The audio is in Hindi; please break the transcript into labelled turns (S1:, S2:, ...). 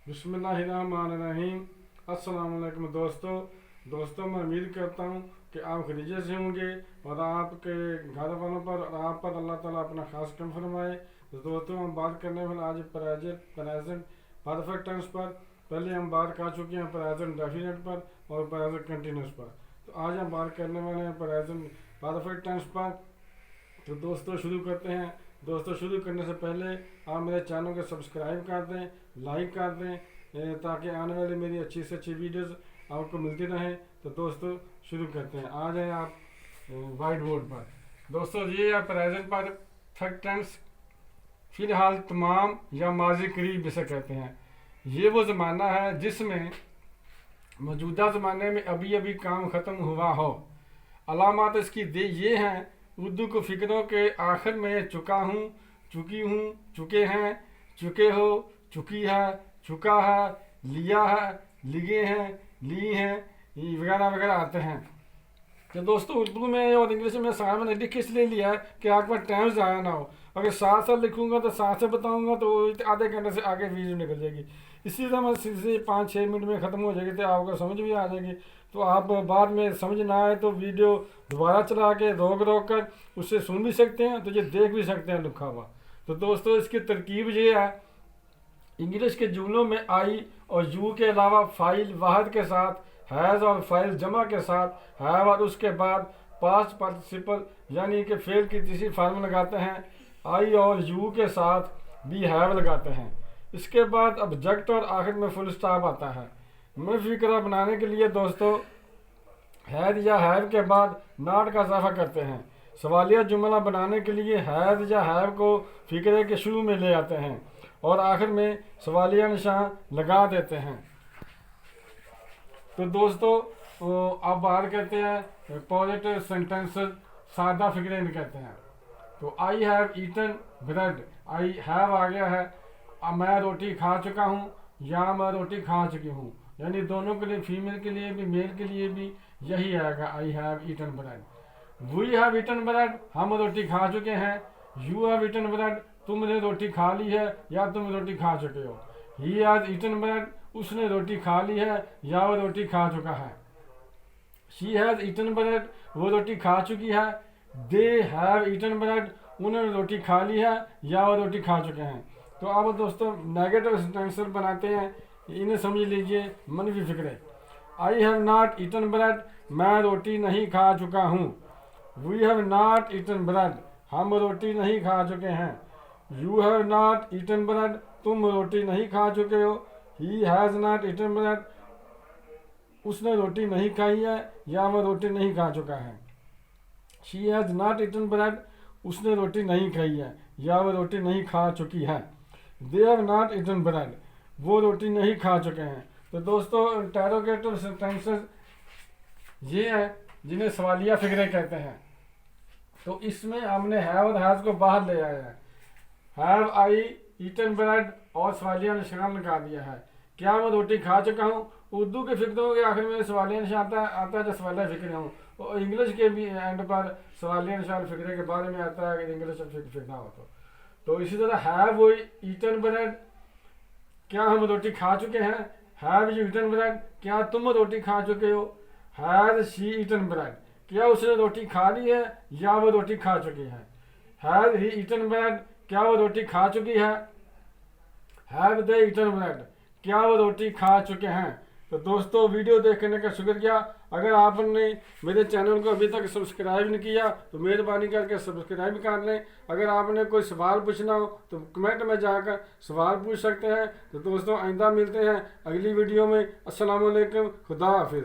S1: बिस्मिल्लाहिर्रहमानिर्रहीम। अस्सलाम वालेकुम दोस्तों, मैं उम्मीद करता हूँ कि आप खरीजे से होंगे और आपके घर वालों पर और आप पर अल्लाह ताला अपना खास कम फरमाए। तो दोस्तों, हम बात करने वाले आज प्रेजेंट परफेक्ट टेंस पर। पहले हम बात कर चुके हैं प्रेजेंट डेफिनेट पर और प्रेजेंट कंटिन्यूस पर। तो आज हम बात करने वाले हैं प्रेजेंट परफेक्ट टेंस पर। तो दोस्तों शुरू करते हैं। दोस्तों, शुरू करने से पहले आप मेरे चैनल को सब्सक्राइब कर दें, लाइक कर दें, ताकि आने वाली मेरी अच्छी से अच्छी वीडियोस आपको मिलती रहें। तो दोस्तों शुरू करते हैं। आ जाएँ आप वाइट बोर्ड पर। दोस्तों, ये है प्रेजेंट परफेक्ट टेंस। फिलहाल, तमाम या माजी करीब जिसे कहते हैं। ये वो ज़माना है जिसमें मौजूदा ज़माने में अभी अभी काम ख़त्म हुआ हो। अलामात इसकी ये हैं: उर्दू को फ़िक्रों के आखिर में चुका हूँ, चुकी हूँ, चुके हैं, चुके हो, चुकी है, चुका है, लिया है, लिए हैं, ली हैं, वगैरह वगैरह आते हैं। तो दोस्तों, उर्दू में और इंग्लिश में साथ मैंने लिख इसलिए लिया है कि आपका टाइम ज़ाया ना हो। अगर साथ साथ लिखूंगा तो साथ से बताऊंगा तो आधे घंटे से आगे वीडियो निकल जाएगी। इसी तरह मैं सीधे 5-6 मिनट में ख़त्म हो जाएगी, तो आपको समझ भी आ जाएगी। तो आप बाद में समझ ना आए तो वीडियो दोबारा चला के रोक कर उससे सुन भी सकते हैं, तो ये देख भी सकते हैं लिखा हुआ। तो दोस्तों, इसकी तरकीब ये है: इंग्लिश के जुमलों में आई और यू के अलावा फाइल वाहद के साथ, हैज़ और फाइल जमा के साथ, हैव और उसके बाद पास्ट पार्टिसिपल यानी कि फेल की तीसरी फॉर्म लगाते हैं। आई और यू के साथ भी हैव लगाते हैं। इसके बाद ऑब्जेक्ट और आखिर में फुल स्टॉप आता है। मैं फिक्रा बनाने के लिए दोस्तों हैद या हैव के बाद नॉट का इजाफा करते हैं। सवालिया जुमला बनाने के लिए हैद या हैव को फिक्रे के शुरू में ले आते हैं और आखिर में सवालिया निशान लगा देते हैं। तो दोस्तों, अब बात करते हैं पॉजिटिव सेंटेंसेस, सादा फिक्रे कहते हैं। तो I have eaten bread, I have आ गया है, मैं रोटी खा चुका हूँ या मैं रोटी खा चुकी हूँ, यानी दोनों के लिए, फीमेल के लिए भी मेल के लिए भी यही आएगा, I have eaten bread. We have eaten bread, हम रोटी खा चुके हैं। यू हैव ईटन ब्रेड, तुमने रोटी खा ली है या तुम रोटी खा चुके हो। ही हैज ईटन ब्रेड, उसने रोटी खा ली है या वो रोटी खा चुका है। शी हैज ईटन ब्रेड, वो रोटी खा चुकी है। दे हैव ईटन ब्रेड, उन्होंने रोटी खा ली है या वो रोटी खा चुके हैं। तो अब दोस्तों नेगेटिव सेंटेंस बनाते हैं, इन्हें समझ लीजिए मनफी फिक्रे। I have not eaten bread, मैं रोटी नहीं खा चुका हूँ। We have not eaten bread, हम रोटी नहीं खा चुके हैं। You have not eaten bread, तुम रोटी नहीं खा चुके हो। He has not eaten bread, उसने रोटी नहीं खाई है या वह रोटी नहीं खा चुका है। She has not eaten bread, उसने रोटी नहीं खाई है या वह रोटी नहीं खा चुकी है। They have not eaten bread, वो रोटी नहीं खा चुके हैं। तो दोस्तों, इंटेरोगेटिव सेंटेंसेस ये हैं जिन्हें सवालिया फिक्रे कहते हैं। तो इसमें हमने हैव और हैज़ को बाहर ले आया है। हैव आई ईटन ब्रेड और सवालिया निशान लगा दिया है। क्या मैं रोटी खा चुका हूँ? उर्दू के फिक्रों के आखिर में सवालिया निशान आता है जो सवालिया फिक्रे हूँ, और इंग्लिश के भी एंड पर सवालिया निशान फिक्रे के बारे में आता है अगर इंग्लिश फिक्रा हो तो इसी तरह हैव वो ईटन ब्रेड, क्या हम रोटी खा चुके हैं। हैव यू ईटन ब्रेड, क्या तुम रोटी खा चुके हो। हैज शी ईटन ब्रेड, क्या उसने रोटी खा ली है या वो रोटी खा चुकी है। हैज ही ईटन ब्रेड, क्या वो रोटी खा चुकी है। हैव दे ईटन ब्रेड, क्या वो रोटी खा चुके हैं। तो दोस्तों, वीडियो देखने का शुक्रिया। अगर आपने मेरे चैनल को अभी तक सब्सक्राइब नहीं किया तो मेहरबानी करके सब्सक्राइब कर लें। अगर आपने कोई सवाल पूछना हो तो कमेंट में जाकर सवाल पूछ सकते हैं। तो दोस्तों, आइंदा मिलते हैं अगली वीडियो में। अस्सलाम वालेकुम, खुदा हाफिज़।